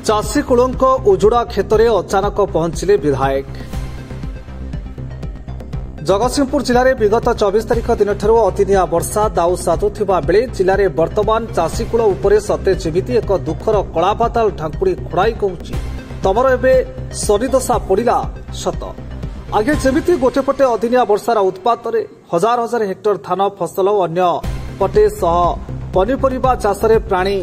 चाषी कूलों उजुड़ा क्षेत्र में अचानक पहुंचले विधायक। जगतसिंहपुर जिले में विगत 24 तारिख दिन अतिनिया वर्षा दाऊ साधुवा बेले जिले में वर्तमान चाषी कूल उपर सते जेमिति एक दुखर कलापाताल ढांकुड़ी खोड़ाई कहूँ तमर एवं शनिदशा पड़ा सत आगे जेमिति गोटेपटे अदिनिया वर्षार उत्पात हजार हजार हेक्टर धान फसल अन्य पटे सह पनीपरिबा चाषरे प्राणी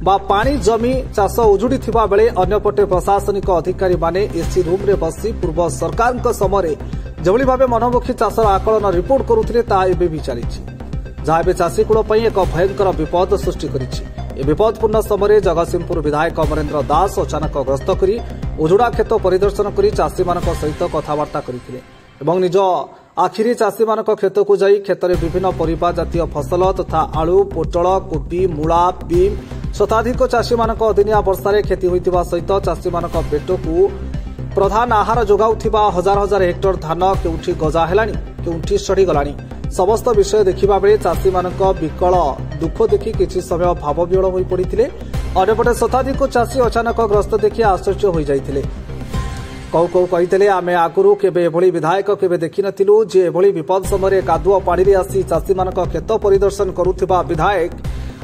बा पानी जमी चाष उजुड़ी बेले अन्यपटे प्रशासनिक अधिकारी माने एसी रूम रे बसी पूर्व सरकार समय जेभली भाव मनमुखी चाषर आकलन रिपोर्ट करुथिले ता एबे भी चली जहाँ एबे चाषी कूल पई एक भयंकर विपद सृष्टि करिछि। ए विपदपूर्ण समय जगतसिंहपुर विधायक अमरेन्द्र दास अचानक गस्त करी उजुड़ा खेत परिदर्शन करी चाषी मानक सहित कथबार्ता करथिले एवं निज आखिरी चाषी मानक खेत को जाई खेत में विभिन्न परिबा जातीय फसल तथा आलू पोटल कोबी मूला बीम शताधिक चाषी मानक अदिनिया वर्षारे क्षति होइतिबा सहित चाषी मानक पेट को प्रधान आहार जोगाउथिबा हजार हजार हेक्टर धान केउठी गजा हेलानी केउठी सड़ी गलानी समस्त विषय देखिबा बेले चाषी मानक विकल दुख देखि किछि समय भावविहल होई पड़िथिले। अन्यपटे शताधिक चाषी अचानक ग्रस्त देखि आश्चर्य होई जाइथिले। कौ कौ कहिथिले आमे आगुरु केबे एभली विधायक केबे देखि नथिलु जे एभली विपद समय कादुआ पानी रे आसी चाषी मानक खेत परिदर्शन करुथिबा विधायक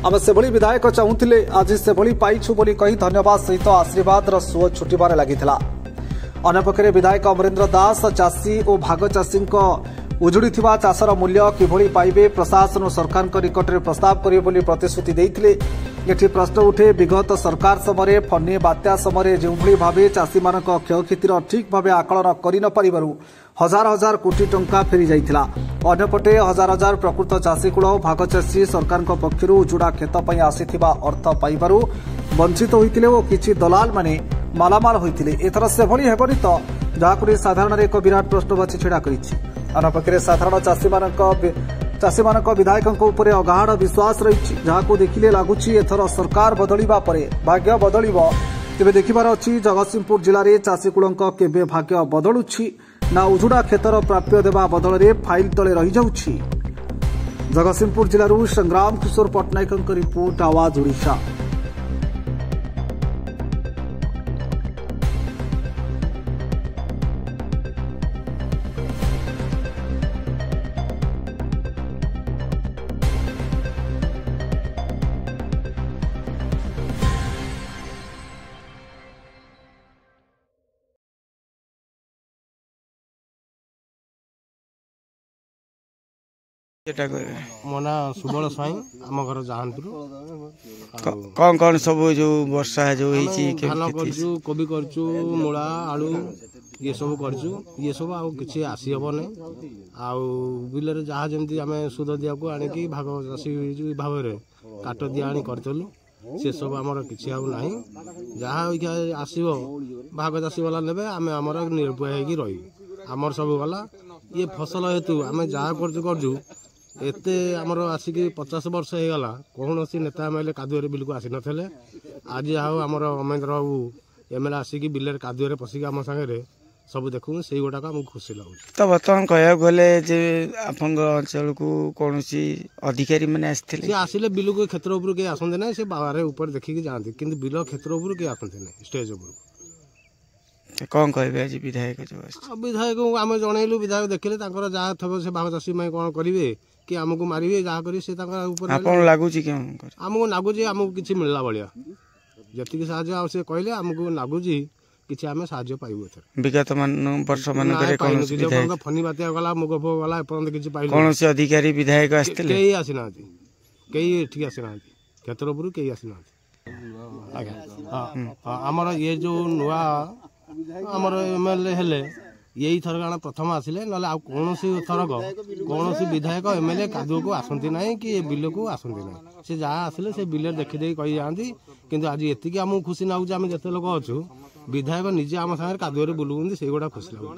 आमे सेभली विधायक चाहूथिले आज सेभली पाइछु बोली कहि धन्यवाद सहित आशीर्वाद रो सुओ छुटिबारे लागिथिला। अन्यपक्षे विधायक अमरेन्द्र दास चाषी और भाग चाषी उजुड़ी चाषर मूल्य किभली पाइबे प्रशासन और सरकार निकट में प्रस्ताव करेंगे प्रतिश्रुति देते। एठी प्रश्न उठे विगत सरकार समय फनी बात्या समय जो भाव चाषी मान क्षयक्षतिर ठीक भाव आकलन कर न पारिबारु हजार हजार कोटी टंका फेरी जाइथिला। अन्यपटे हजार हजार प्रकृत चाषी कूल भाग चाषी सरकार पक्षर उजुड़ा खेत पर आसीथिबा अर्थ पाइबारु वंचित होइतिले और किछि दलाल माने मालामाल होइतिले। एथर सेभली हेबनी तो जहां साधारण एक विराट प्रश्नवाची छिड़ा करिछि। अन्यपक्षे साधारण चाषी मानक विधायकों उपरे अगाढ़ विश्वास रही जहां देखिले लगुच एथर सरकार बदलिबा परे भाग्य बदलिबो। तेबे देखिबार अछि जगतसिंहपुर जिले में चाषी कूलों केबे भाग्य बदलुछि ना उजुड़ा खेतर प्राप्य देवा बदल में फाइल तले रही जाउछि। जगतसिंहपुर जिलू संग्राम किशोर पट्टनायक रिपोर्ट आवाज ओडिशा। मो ना सुबल स्वाई आम घर जहानपुर कौन कौन सब जो वर्षा जो धान करचु कोबी करचु मूला आलू ये सब करचु ये सब आ किछि आसी हबो नै आ बिल रे जहा जेमती आमे सुध दिया को आनी की भाग चाषी भाव रे काट दिया आनी करतलु से सब हमर किछि आउ नाही जहा आसीबो भाग चाषी वाला नेबे आमे हमर निरपय हेकी रही हमर सब वाला ये फसल हेतु आमे जहा करचु एते आमर आसिक 50 वर्ष हो गला कौन सी नेता एमएलए कादुअरे बिल को आसी नथले आज आमर अमरेन्द्र बाबू एमएलए आसिक बिल कादुअरे पशिक आम सागे सब देखू से गुटाक आमको खुशी लगुच। तो बर्तमान कह गले आपन अंचल को कौन सी अधिकारी मैंने आसिले बिल को क्षेत्र उपर किए आसते ना से बाहर ऊपर देखिकी जाती कि बिल क्षेत्र उपर किए आसते ना स्टेज उपर कौन कहे आज विधायक विधायक आम जनइलु विधायक देखिले जहाँ थे से भाग चाषी कौन करेंगे कि आमको मारे जहाँ कर लगुच आमको लगुच आमको किसी मिलला भाया जी से कहले आमको लगुच कि आम साहय पाइबू विगत वर्ष मान फनी बात्या गला मुग फुग गला एपर्यंत किसी पाइल कौन से अधिकारी विधायक कई आसीना कई एठिक आसीना क्षेत्र उपर कई आसीना आमर ये जो नुआ आमर एमएलए हेले यही थरक प्रथम आसिले ना कौन थरक कौन विधायक एमएलए कादुआ को आसती ना कि बिल को आसती ना से जहाँ आसिले से बिल देखीदे कही जाती कि आज एति आमको खुशी लगुच आम जिते लोक अच्छु विधायक निजे आम सागर कादुअरे बुलुंदी से गुड़ा खुशी लगुच।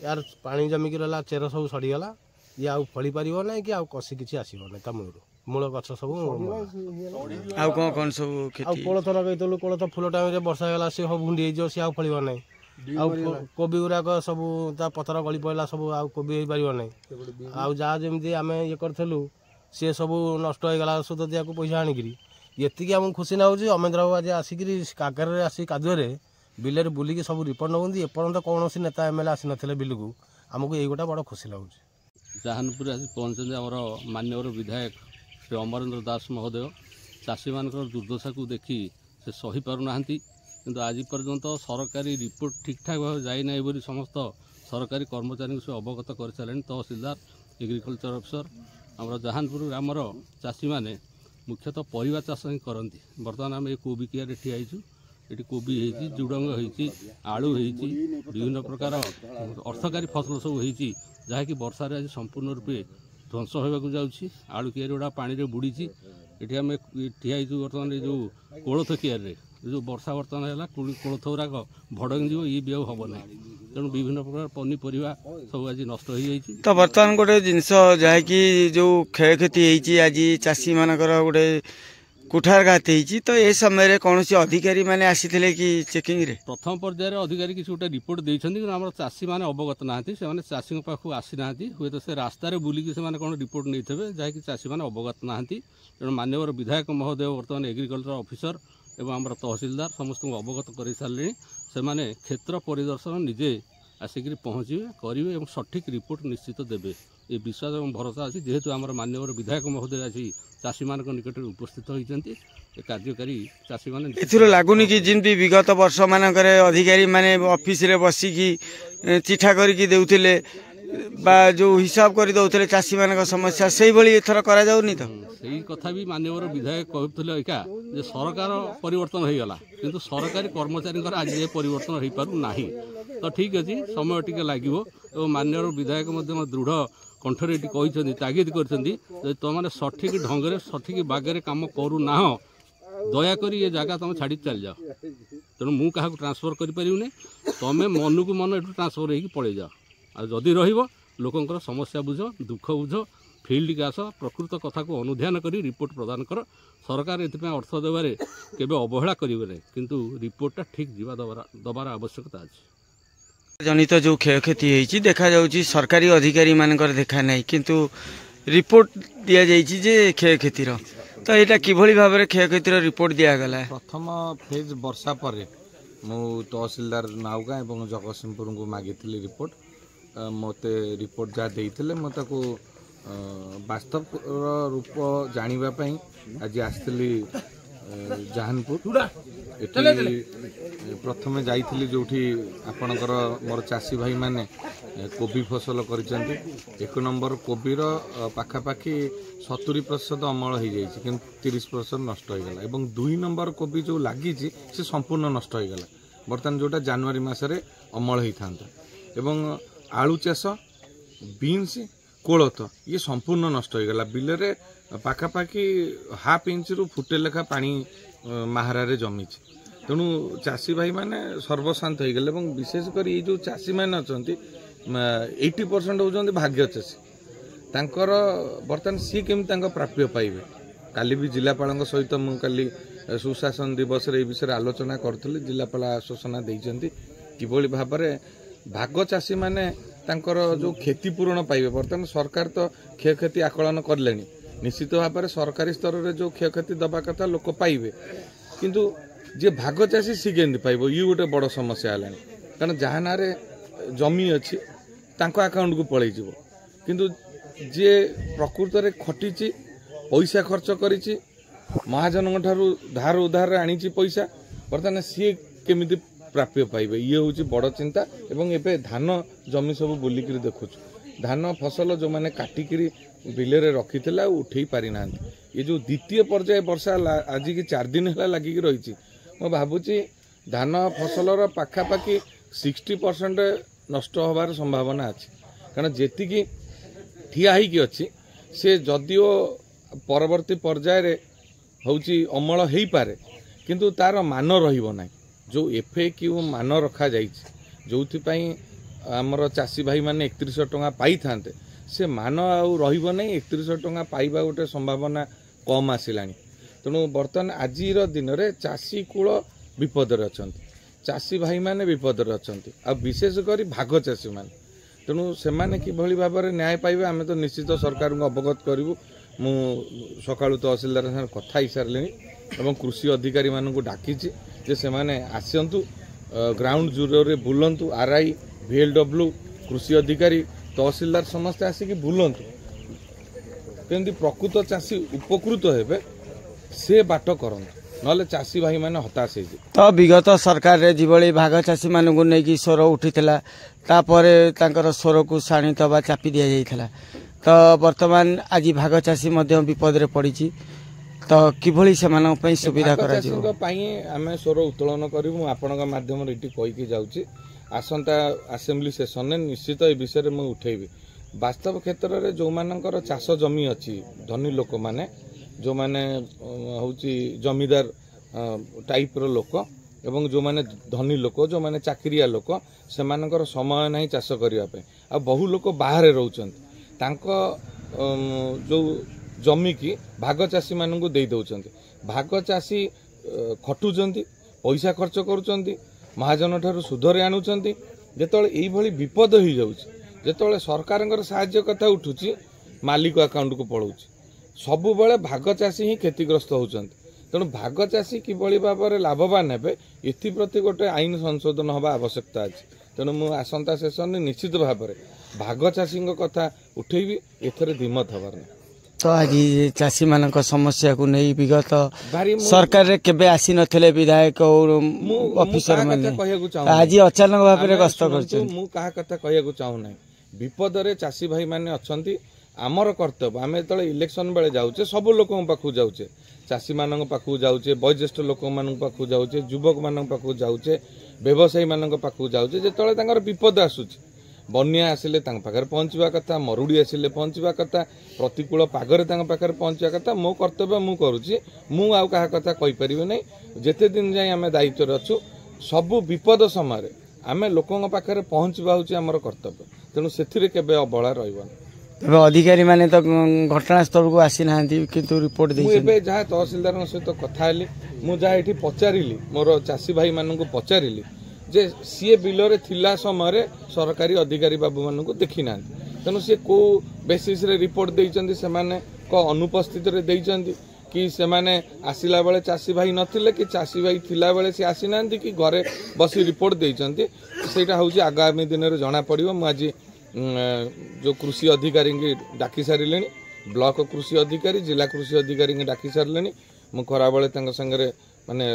यार पानी जमिकी रहा चेर सब सड़ीगला ये आउ फली पार ना कि कषि किसी आसब ना ता मूल मूल गछ सब कौन सब कोलथ लगेलु कोलथ फुल टाइम वर्षा गला सी सब भुंडी हो सी आउ फल ना कोबी गुराक सब पतर गली पड़ा सब आउ कोबी हो पार ना आउ जहाँ जमी आम ये करूँ सी सब नष्ट हो गला सुध दिया पैसा आनिकी ଏତିକି ଆମକୁ ଖୁସି ଲାଗୁଛି। ଅମେନ୍ଦ୍ର ବାବୁ ଆଜି ଆସିକିରି କାଗରରେ ଆସି କାଦୁଅରେ ବିଲରେ ବୁଲିକି ସବୁ ରିପୋର୍ଟ ନେଉଛନ୍ତି। ଏପର୍ଯ୍ୟନ୍ତ କୌଣସି ନେତା ଏମ୍ଏଲ୍ଏ ଆସିନଥିଲେ ବିଲକୁ। ଆମକୁ ଏଇ ଗୋଟା ବଡ଼ ଖୁସି ଲାଗୁଛି। ଜାହାନପୁର ଆସି ପହଞ୍ଚିଛନ୍ତି ଆମର ମାନ୍ୟବର ବିଧାୟକ ଶ୍ରୀ ଅମରେନ୍ଦ୍ର ଦାସ ମହୋଦୟ। ଚାଷୀମାନଙ୍କର ଦୁର୍ଦ୍ଦଶାକୁ ଦେଖି ସେ ସହିପାରୁନାହାନ୍ତି, କିନ୍ତୁ ଆଜି ପର୍ଯ୍ୟନ୍ତ ସରକାରୀ ରିପୋର୍ଟ ଠିକ୍ଠାକ୍ ଭାବେ ଯାଇନାହିଁ ବୋଲି ସମସ୍ତ ସରକାରୀ କର୍ମଚାରୀଙ୍କୁ ସେ ଅବଗତ କରିସାରିଲେଣି। ତହସିଲଦାର, ଏଗ୍ରିକଲଚର ଅଫିସର। ଆମର ଜାହାନପୁର ଗ୍ରାମର ଚାଷୀମାନେ ମୁଖ୍ୟତଃ ପରିବା ଚାଷ ହିଁ କରନ୍ତି। ବର୍ତ୍ତମାନ ଆମେ ଏ କୋବି କିଆରେ ଠିଆ ହେଇଛୁ। ଏଠି କୋବି ହେଇଛି, ଝୁଡ଼ଙ୍ଗ ହେଇଛି, ଆଳୁ ହେଇଛି, ବିଭିନ୍ନ ପ୍ରକାର ଅର୍ଥକାରୀ ଫସଲ ସବୁ ହେଇଛି, ଯାହାକି ବର୍ଷାରେ ଆଜି ସମ୍ପୂର୍ଣ୍ଣ ରୂପେ ଧ୍ୱଂସ ହେବାକୁ ଯାଉଛି। ଆଳୁ କିଆରି ଗୁଡ଼ା ପାଣିରେ ବୁଡ଼ିଛି। ଏଠି ଆମେ ଠିଆ ହେଇଛୁ ବର୍ତ୍ତମାନ ଏ ଯେଉଁ କୋଳଥ କିଆରିରେ। ଯେଉଁ ବର୍ଷା ବର୍ତ୍ତମାନ ହେଲା, କୋଳଥ ଗୁଡ଼ାକ ଭଡ଼ଙ୍ଗି ଯିବ, ଇଏ ବି ଆଉ ହେବ ନାହିଁ। ତେଣୁ ବିଭିନ୍ନ ପ୍ରକାର ପନିପରିବା ସବୁ ଆଜି ନଷ୍ଟ ହୋଇଯାଇଛି। ତ ବର୍ତ୍ତମାନ ଗୋଟେ ଜିନିଷ ଯାହାକି ଯେଉଁ କ୍ଷୟକ୍ଷତି ହେଇଛି, ଆଜି ଚାଷୀମାନଙ୍କର ଗୋଟେ କୁଠାରଘାତ ହେଇଛି, ତ ଏ ସମୟରେ କୌଣସି ଅଧିକାରୀ ମାନେ ଆସିଥିଲେ କି ଚେକିଂରେ? ପ୍ରଥମ ପର୍ଯ୍ୟାୟରେ ଅଧିକାରୀ କିଛି ଗୋଟେ ରିପୋର୍ଟ ଦେଇଛନ୍ତି, କିନ୍ତୁ ଆମର ଚାଷୀମାନେ ଅବଗତ ନାହାନ୍ତି। ସେମାନେ ଚାଷୀଙ୍କ ପାଖକୁ ଆସିନାହାନ୍ତି। ହୁଏତ ସେ ରାସ୍ତାରେ ବୁଲିକି ସେମାନେ କ'ଣ ରିପୋର୍ଟ ନେଇଥିବେ, ଯାହାକି ଚାଷୀମାନେ ଅବଗତ ନାହାନ୍ତି। ତେଣୁ ମାନ୍ୟବର ବିଧାୟକ ମହୋଦୟ ବର୍ତ୍ତମାନ ଏଗ୍ରିକଲଚର ଅଫିସର ଏବଂ ଆମର ତହସିଲଦାର ସମସ୍ତଙ୍କୁ ଅବଗତ କରିସାରିଲେଣି। ସେମାନେ କ୍ଷେତ୍ର ପରିଦର୍ଶନ ନିଜେ ଆସିକରି ପହଞ୍ଚିବେ, କରିବେ ଏବଂ ସଠିକ୍ ରିପୋର୍ଟ ନିଶ୍ଚିତ ଦେବେ। ଏ ବିଶ୍ୱାସ ଏବଂ ଭରସା ଅଛି। ଯେହେତୁ ଆମର ମାନ୍ୟବର ବିଧାୟକ ମହୋଦୟ ଆସି ଚାଷୀମାନଙ୍କ ନିକଟରେ ଉପସ୍ଥିତ ହୋଇଛନ୍ତି, ଏ କାର୍ଯ୍ୟକାରୀ ଚାଷୀମାନେ ଏଥିରୁ ଲାଗୁନି କି ଯେମିତି ବିଗତ ବର୍ଷ ମାନଙ୍କରେ ଅଧିକାରୀ ମାନେ ଅଫିସରେ ବସିକି ଚିଠା କରିକି ଦେଉଥିଲେ ବା ଯେଉଁ ହିସାବ କରି ଦେଉଥିଲେ ଚାଷୀମାନଙ୍କ ସମସ୍ୟା, ସେଇଭଳି ଏଥର କରାଯାଉନି ତ? ସେଇ କଥା ବି ମାନ୍ୟବର ବିଧାୟକ କହୁଥିଲେ ଏକା ଯେ ସରକାର ପରିବର୍ତ୍ତନ ହୋଇଗଲା, କିନ୍ତୁ ସରକାରୀ କର୍ମଚାରୀଙ୍କର ଆଜି ଏ ପରିବର୍ତ୍ତନ ହୋଇପାରୁନାହିଁ। ତ ଠିକ୍ ଅଛି, ସମୟ ଟିକେ ଲାଗିବ ଏବଂ ମାନ୍ୟବର ବିଧାୟକ ମଧ୍ୟ ଦୃଢ଼ କଣ୍ଠରେ ଏଠି କହିଛନ୍ତି, ତାଗିଦ କରିଛନ୍ତି ଯେ ତୁମମାନେ ସଠିକ୍ ଢଙ୍ଗରେ ସଠିକ୍ ବାଗରେ କାମ କରୁନାହଁ, ଦୟାକରି ଏ ଜାଗା ତୁମେ ଛାଡ଼ି ଚାଲିଯାଅ। ତେଣୁ ମୁଁ କାହାକୁ ଟ୍ରାନ୍ସଫର କରିପାରିବିନି, ତୁମେ ମନକୁ ମନ ଏଠୁ ଟ୍ରାନ୍ସଫର ହେଇକି ପଳେଇ ଯାଅ। ଆଉ ଯଦି ରହିବ, ଲୋକଙ୍କର ସମସ୍ୟା ବୁଝ, ଦୁଃଖ ବୁଝ, ଫିଲ୍ଡକୁ ଆସ, ପ୍ରକୃତ କଥାକୁ ଅନୁଧ୍ୟାନ କରି ରିପୋର୍ଟ ପ୍ରଦାନ କର। ସରକାର ଏଥିପାଇଁ ଅର୍ଥ ଦେବାରେ କେବେ ଅବହେଳା କରିବେ ନାହିଁ, କିନ୍ତୁ ରିପୋର୍ଟଟା ଠିକ୍ ଯିବା ଦେବାର ଆବଶ୍ୟକତା ଅଛି। ଜନିତ ଯେଉଁ କ୍ଷୟକ୍ଷତି ହେଇଛି ଦେଖାଯାଉଛି ସରକାରୀ ଅଧିକାରୀ ମାନଙ୍କର ଦେଖା ନାହିଁ, କିନ୍ତୁ ରିପୋର୍ଟ ଦିଆଯାଇଛି ଯେ କ୍ଷୟକ୍ଷତିର। ତ ଏଇଟା କିଭଳି ଭାବରେ କ୍ଷୟକ୍ଷତିର ରିପୋର୍ଟ ଦିଆଗଲା? ପ୍ରଥମ ଫେଜ୍ ବର୍ଷା ପରେ ମୁଁ ତହସିଲଦାର ନାଉଗାଁ ଏବଂ ଜଗତସିଂହପୁରଙ୍କୁ ମାଗିଥିଲି ରିପୋର୍ଟ। ମୋତେ ରିପୋର୍ଟ ଯାହା ଦେଇଥିଲେ ମୁଁ ତାକୁ ବାସ୍ତବର ରୂପ ଜାଣିବା ପାଇଁ ଆଜି ଆସିଥିଲି ଜାହାନପୁର। ଏଠି ପ୍ରଥମେ ଯାଇଥିଲି ଯେଉଁଠି ଆପଣଙ୍କର ମୋର ଚାଷୀ ଭାଇମାନେ କୋବି ଫସଲ କରିଛନ୍ତି। 1 ନମ୍ବର କୋବିର ପାଖାପାଖି 70% ଅମଳ ହୋଇଯାଇଛି, କିନ୍ତୁ 30% ନଷ୍ଟ ହୋଇଗଲା। ଏବଂ 2 ନମ୍ବର କୋବି ଯେଉଁ ଲାଗିଛି ସେ ସମ୍ପୂର୍ଣ୍ଣ ନଷ୍ଟ ହୋଇଗଲା, ବର୍ତ୍ତମାନ ଯେଉଁଟା ଜାନୁଆରୀ ମାସରେ ଅମଳ ହୋଇଥାନ୍ତା। ଏବଂ ଆଳୁ ଚାଷ, ବିନ୍ସ, କୋଳଥ ଇଏ ସମ୍ପୂର୍ଣ୍ଣ ନଷ୍ଟ ହୋଇଗଲା। ବିଲରେ ପାଖାପାଖି ହାଫ୍ ଇଞ୍ଚରୁ ଫୁଟେ ଲେଖା ପାଣି ମାହାରାରେ ଜମିଛି। ତେଣୁ ଚାଷୀ ଭାଇମାନେ ସର୍ବଶାନ୍ତ ହୋଇଗଲେ। ଏବଂ ବିଶେଷ କରି ଏଇ ଯେଉଁ ଚାଷୀମାନେ ଅଛନ୍ତି 80% ହେଉଛନ୍ତି ଭାଗ୍ୟ ଚାଷୀ। ତାଙ୍କର ବର୍ତ୍ତମାନ ସିଏ କେମିତି ତାଙ୍କ ପ୍ରାପ୍ୟ ପାଇବେ। କାଲି ବି ଜିଲ୍ଲାପାଳଙ୍କ ସହିତ ମୁଁ କାଲି ସୁଶାସନ ଦିବସରେ এই ବିଷୟରେ ଆଲୋଚନା କରୁଥିଲି। ଜିଲ୍ଲାପାଳ ଆଶ୍ୱାସନା ଦେଇଛନ୍ତି କିଭଳି ଭାବରେ ଭାଗ ଚାଷୀମାନେ ତାଙ୍କର ଯେଉଁ କ୍ଷତିପୂରଣ ପାଇବେ। ବର୍ତ୍ତମାନ ସରକାର ତ କ୍ଷୟକ୍ଷତି ଆକଳନ କଲେଣି, ନିଶ୍ଚିତ ଭାବରେ ସରକାରୀ ସ୍ତରରେ ଯେଉଁ କ୍ଷୟକ୍ଷତି ଦେବା କଥା ଲୋକ ପାଇବେ, କିନ୍ତୁ ଯିଏ ଭାଗ ଚାଷୀ ସିଏ କେମିତି ପାଇବ, ଇଏ ଗୋଟେ ବଡ଼ ସମସ୍ୟା ହେଲାଣି। କାରଣ ଯାହା ନାଁରେ ଜମି ଅଛି ତାଙ୍କ ଆକାଉଣ୍ଟକୁ ପଳେଇଯିବ, କିନ୍ତୁ ଯିଏ ପ୍ରକୃତରେ ଖଟିଛି, ପଇସା ଖର୍ଚ୍ଚ କରିଛି, ମହାଜନଙ୍କ ଠାରୁ ଧାର ଉଧାରରେ ଆଣିଛି ପଇସା, ବର୍ତ୍ତମାନ ସିଏ କେମିତି ପ୍ରାପ୍ୟ ପାଇବେ, ଇଏ ହେଉଛି ବଡ଼ ଚିନ୍ତା। ଏବଂ ଏବେ ଧାନ ଜମି ସବୁ ବୁଲିକିରି ଦେଖୁଛୁ, ଧାନ ଫସଲ ଯେଉଁମାନେ କାଟିକିରି ବିଲରେ ରଖିଥିଲେ ଆଉ ଉଠେଇ ପାରିନାହାନ୍ତି। ଏ ଯେଉଁ ଦ୍ୱିତୀୟ ପର୍ଯ୍ୟାୟ ବର୍ଷା ଆଜିକି 4 ଦିନ ହେଲା ଲାଗିକି ରହିଛି, ମୁଁ ଭାବୁଛି ଧାନ ଫସଲର ପାଖାପାଖି 60% ନଷ୍ଟ ହେବାର ସମ୍ଭାବନା ଅଛି। କାରଣ ଯେତିକି ଠିଆ ହେଇକି ଅଛି ସେ ଯଦିଓ ପରବର୍ତ୍ତୀ ପର୍ଯ୍ୟାୟରେ ହେଉଛି ଅମଳ ହେଇପାରେ, କିନ୍ତୁ ତାର ମାନ ରହିବ ନାହିଁ। ଯେଉଁ FAQ ମାନ ରଖାଯାଇଛି, ଯେଉଁଥିପାଇଁ ଆମର ଚାଷୀ ଭାଇମାନେ 3100 ଟଙ୍କା ପାଇଥାନ୍ତେ, ସେ ମାନ ଆଉ ରହିବ ନାହିଁ। 3100 ଟଙ୍କା ପାଇବା ଗୋଟେ ସମ୍ଭାବନା କମ୍ ଆସିଲାଣି। ତେଣୁ ବର୍ତ୍ତମାନ ଆଜିର ଦିନରେ ଚାଷୀ କୂଳ ବିପଦରେ ଅଛନ୍ତି, ଚାଷୀ ଭାଇମାନେ ବିପଦରେ ଅଛନ୍ତି, ଆଉ ବିଶେଷ କରି ଭାଗ ଚାଷୀମାନେ। ତେଣୁ ସେମାନେ କିଭଳି ଭାବରେ ନ୍ୟାୟ ପାଇବେ ଆମେ ତ ନିଶ୍ଚିତ ସରକାରଙ୍କୁ ଅବଗତ କରିବୁ। ମୁଁ ସକାଳୁ ତହସିଲଦାର ସାଙ୍ଗରେ କଥା ହେଇସାରିଲିଣି ଏବଂ କୃଷି ଅଧିକାରୀ ମାନଙ୍କୁ ଡାକିଛି ଯେ ସେମାନେ ଆସନ୍ତୁ ଗ୍ରାଉଣ୍ଡ ଜିରୋରେ ବୁଲନ୍ତୁ। RI, VLW, କୃଷି ଅଧିକାରୀ, ତହସିଲଦାର ସମସ୍ତେ ଆସିକି ବୁଲନ୍ତୁ, କେମିତି ପ୍ରକୃତ ଚାଷୀ ଉପକୃତ ହେବେ ସେ ବାଟ କରନ୍ତୁ, ନହେଲେ ଚାଷୀ ଭାଇ ମାନେ ହତାଶ ହେଇଯିବେ। ତ ବିଗତ ସରକାରରେ ଯେଭଳି ଭାଗ ଚାଷୀ ମାନଙ୍କୁ ନେଇକି ସ୍ୱର ଉଠିଥିଲା, ତାପରେ ତାଙ୍କର ସ୍ୱରକୁ ଶାଣିତ ବା ଚାପି ଦିଆଯାଇଥିଲା। ତ ବର୍ତ୍ତମାନ ଆଜି ଭାଗ ଚାଷୀ ମଧ୍ୟ ବିପଦରେ ପଡ଼ିଛି। ତ କିଭଳି ସେମାନଙ୍କ ପାଇଁ ସୁବିଧା କରାଯିବ? ଚାଷୀଙ୍କ ପାଇଁ ଆମେ ସ୍ୱର ଉତ୍ତୋଳନ କରିବୁ। ମୁଁ ଆପଣଙ୍କ ମାଧ୍ୟମରେ ଏଠି କହିକି ଯାଉଛି, ଆସନ୍ତା ଆସେମ୍ବଲି ସେସନରେ ନିଶ୍ଚିତ ଏ ବିଷୟରେ ମୁଁ ଉଠେଇବି। ବାସ୍ତବ କ୍ଷେତ୍ରରେ ଯେଉଁମାନଙ୍କର ଚାଷ ଜମି ଅଛି, ଧନୀ ଲୋକମାନେ ଯେଉଁମାନେ ହେଉଛି ଜମିଦାର ଟାଇପ୍ର ଲୋକ ଏବଂ ଯେଉଁମାନେ ଧନୀ ଲୋକ, ଯେଉଁମାନେ ଚାକିରିଆ ଲୋକ, ସେମାନଙ୍କର ସମୟ ନାହିଁ ଚାଷ କରିବା ପାଇଁ। ଆଉ ବହୁ ଲୋକ ବାହାରେ ରହୁଛନ୍ତି, ତାଙ୍କ ଯେଉଁ ଜମିକି ଭାଗ ଚାଷୀମାନଙ୍କୁ ଦେଇ ଦେଉଛନ୍ତି। ଭାଗ ଚାଷୀ ଖଟୁଛନ୍ତି, ପଇସା ଖର୍ଚ୍ଚ କରୁଛନ୍ତି, ମହାଜନଠାରୁ ସୁଧରେ ଆଣୁଛନ୍ତି। ଯେତେବେଳେ ଏଇଭଳି ବିପଦ ହେଇଯାଉଛି, ଯେତେବେଳେ ସରକାରଙ୍କର ସାହାଯ୍ୟ କଥା ଉଠୁଛି, ମାଲିକ ଆକାଉଣ୍ଟକୁ ପଳାଉଛି। ସବୁବେଳେ ଭାଗ ଚାଷୀ ହିଁ କ୍ଷତିଗ୍ରସ୍ତ ହେଉଛନ୍ତି। ତେଣୁ ଭାଗ ଚାଷୀ କିଭଳି ଭାବରେ ଲାଭବାନ ହେବେ, ଏଥିପ୍ରତି ଗୋଟେ ଆଇନ ସଂଶୋଧନ ହେବା ଆବଶ୍ୟକତା ଅଛି। ତେଣୁ ମୁଁ ଆସନ୍ତା ସେସନରେ ନିଶ୍ଚିତ ଭାବରେ ଭାଗ ଚାଷୀଙ୍କ କଥା ଉଠେଇବି, ଏଥିରେ ଦ୍ୱିମତ ହେବାର ନାହିଁ। ତ ଆଜି ଚାଷୀମାନଙ୍କ ସମସ୍ୟାକୁ ନେଇ ବିଗତ ସରକାରରେ କେବେ ଆସିନଥିଲେ ବିଧାୟକ ଅଫିସର ମାନେ, ଆଜି ଅଚାନକ ଭାବରେ ଗସ୍ତ କରୁଛନ୍ତି। ମୁଁ କାହା କଥା କହିବାକୁ ଚାହୁଁନାହିଁ। ବିପଦରେ ଚାଷୀ ଭାଇ ମାନେ ଅଛନ୍ତି। ଆମର କର୍ତ୍ତବ୍ୟ, ଆମେ ଯେତେବେଳେ ଇଲେକ୍ସନ ବେଳେ ଯାଉଛେ ସବୁ ଲୋକଙ୍କ ପାଖକୁ ଯାଉଛେ, ଚାଷୀମାନଙ୍କ ପାଖକୁ ଯାଉଛେ, ବୟୋଜ୍ୟେଷ୍ଠ ଲୋକମାନଙ୍କ ପାଖକୁ ଯାଉଛେ, ଯୁବକମାନଙ୍କ ପାଖକୁ ଯାଉଛେ, ବ୍ୟବସାୟୀମାନଙ୍କ ପାଖକୁ ଯାଉଛେ। ଯେତେବେଳେ ତାଙ୍କର ବିପଦ ଆସୁଛି, ବନ୍ୟା ଆସିଲେ ତାଙ୍କ ପାଖରେ ପହଞ୍ଚିବା କଥା, ମରୁଡ଼ି ଆସିଲେ ପହଞ୍ଚିବା କଥା, ପ୍ରତିକୂଳ ପାଗରେ ତାଙ୍କ ପାଖରେ ପହଞ୍ଚିବା କଥା। ମୋ କର୍ତ୍ତବ୍ୟ ମୁଁ କରୁଛି। ମୁଁ ଆଉ କାହା କଥା କହିପାରିବି ନାହିଁ। ଯେତେ ଦିନ ଯାଏଁ ଆମେ ଦାୟିତ୍ୱରେ ଅଛୁ, ସବୁ ବିପଦ ସମୟରେ ଆମେ ଲୋକଙ୍କ ପାଖରେ ପହଞ୍ଚିବା ହେଉଛି ଆମର କର୍ତ୍ତବ୍ୟ। ତେଣୁ ସେଥିରେ କେବେ ଅବହେଳା ରହିବନି। ଏବେ ଅଧିକାରୀ ମାନେ ତ ଘଟଣାସ୍ଥଳକୁ ଆସିନାହାନ୍ତି, କିନ୍ତୁ ରିପୋର୍ଟ ମୁଁ ଏବେ ଯାହା ତହସିଲଦାରଙ୍କ ସହିତ କଥା ହେଲି, ମୁଁ ଯାହା ଏଠି ପଚାରିଲି, ମୋର ଚାଷୀ ଭାଇମାନଙ୍କୁ ପଚାରିଲି ଯେ ସିଏ ବିଲରେ ଥିଲା ସମୟରେ ସରକାରୀ ଅଧିକାରୀ ବାବୁମାନଙ୍କୁ ଦେଖି ନାହାନ୍ତି। ତେଣୁ ସିଏ କେଉଁ ବେସିସ୍ରେ ରିପୋର୍ଟ ଦେଇଛନ୍ତି, ସେମାନଙ୍କ ଅନୁପସ୍ଥିତିରେ ଦେଇଛନ୍ତି କି ସେମାନେ ଆସିଲା ବେଳେ ଚାଷୀ ଭାଇ ନଥିଲେ, କି ଚାଷୀ ଭାଇ ଥିଲାବେଳେ ସେ ଆସିନାହାନ୍ତି, କି ଘରେ ବସି ରିପୋର୍ଟ ଦେଇଛନ୍ତି, ସେଇଟା ହେଉଛି ଆଗାମୀ ଦିନରେ ଜଣାପଡ଼ିବ। ମୁଁ ଆଜି ଯେଉଁ କୃଷି ଅଧିକାରୀଙ୍କୁ ଡାକି ସାରିଲେଣି, ବ୍ଲକ କୃଷି ଅଧିକାରୀ, ଜିଲ୍ଲା କୃଷି ଅଧିକାରୀଙ୍କୁ ଡାକି ସାରିଲେଣି। ମୁଁ ଖରାବେଳେ ତାଙ୍କ ସାଙ୍ଗରେ ମାନେ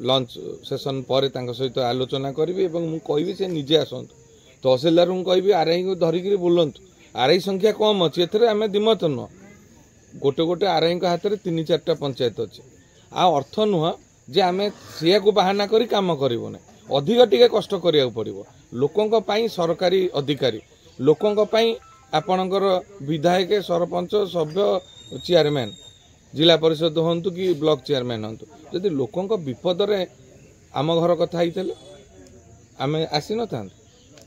ଲଞ୍ଚ ସେସନ୍ ପରେ ତାଙ୍କ ସହିତ ଆଲୋଚନା କରିବି ଏବଂ ମୁଁ କହିବି ସେ ନିଜେ ଆସନ୍ତୁ। ତହସିଲଦାରଙ୍କୁ କହିବି RIଙ୍କୁ ଧରିକିରି ବୁଲନ୍ତୁ। RI ସଂଖ୍ୟା କମ୍ ଅଛି, ଏଥିରେ ଆମେ ଦ୍ୱିମତ ନୁହଁ। ଗୋଟେ RIଙ୍କ ହାତରେ 3-4ଟା ପଞ୍ଚାୟତ ଅଛି। ଆଉ ଅର୍ଥ ନୁହଁ ଯେ ଆମେ ସେଇଆକୁ ବାହାନା କରି କାମ କରିବୁ ନାହିଁ। ଅଧିକ ଟିକେ କଷ୍ଟ କରିବାକୁ ପଡ଼ିବ। ଲୋକଙ୍କ ପାଇଁ ସରକାରୀ ଅଧିକାରୀ, ଲୋକଙ୍କ ପାଇଁ ଆପଣଙ୍କର ବିଧାୟକ, ସରପଞ୍ଚ, ସଭ୍ୟ, ଚେୟାରମ୍ୟାନ୍, ଜିଲ୍ଲା ପରିଷଦ ହୁଅନ୍ତୁ କି ବ୍ଲକ ଚେୟାରମ୍ୟାନ୍ ହୁଅନ୍ତୁ, ଯଦି ଲୋକଙ୍କ ବିପଦରେ ଆମ ଘର କଥା ହେଇଥିଲେ ଆମେ ଆସିନଥାନ୍ତୁ।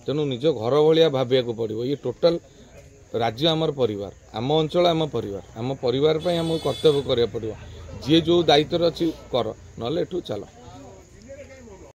ତେଣୁ ନିଜ ଘର ଭଳିଆ ଭାବିବାକୁ ପଡ଼ିବ। ଇଏ ଟୋଟାଲ ରାଜ୍ୟ ଆମର ପରିବାର, ଆମ ଅଞ୍ଚଳ ଆମ ପରିବାର, ଆମ ପରିବାର ପାଇଁ ଆମକୁ କର୍ତ୍ତବ୍ୟ କରିବାକୁ ପଡ଼ିବ। ଯିଏ ଯେଉଁ ଦାୟିତ୍ୱରେ ଅଛି କର, ନହେଲେ ଏଠୁ ଚାଲ।